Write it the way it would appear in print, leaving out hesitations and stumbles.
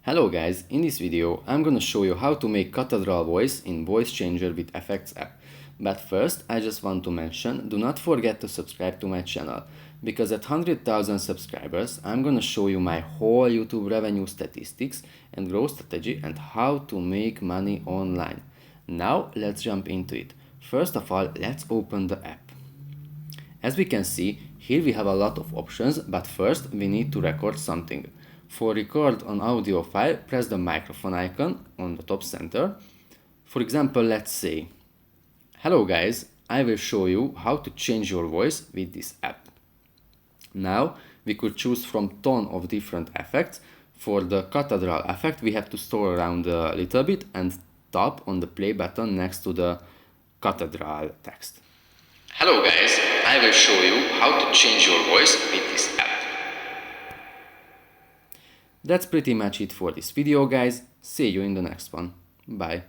Hello guys, in this video I'm gonna show you how to make Cathedral voice in Voice Changer with Effects app. But first I just want to mention, do not forget to subscribe to my channel, because at 100,000 subscribers I'm gonna show you my whole YouTube revenue statistics and growth strategy and how to make money online. Now let's jump into it. First of all, let's open the app. As we can see, here we have a lot of options, but first we need to record something. For record an audio file, press the microphone icon on the top center. For example, let's say, "Hello guys, I will show you how to change your voice with this app." Now we could choose from ton of different effects. For the Cathedral effect, we have to scroll around a little bit and tap on the play button next to the Cathedral text. "Hello guys, I will show you how to change your voice with this app." That's pretty much it for this video, guys. See you in the next one. Bye.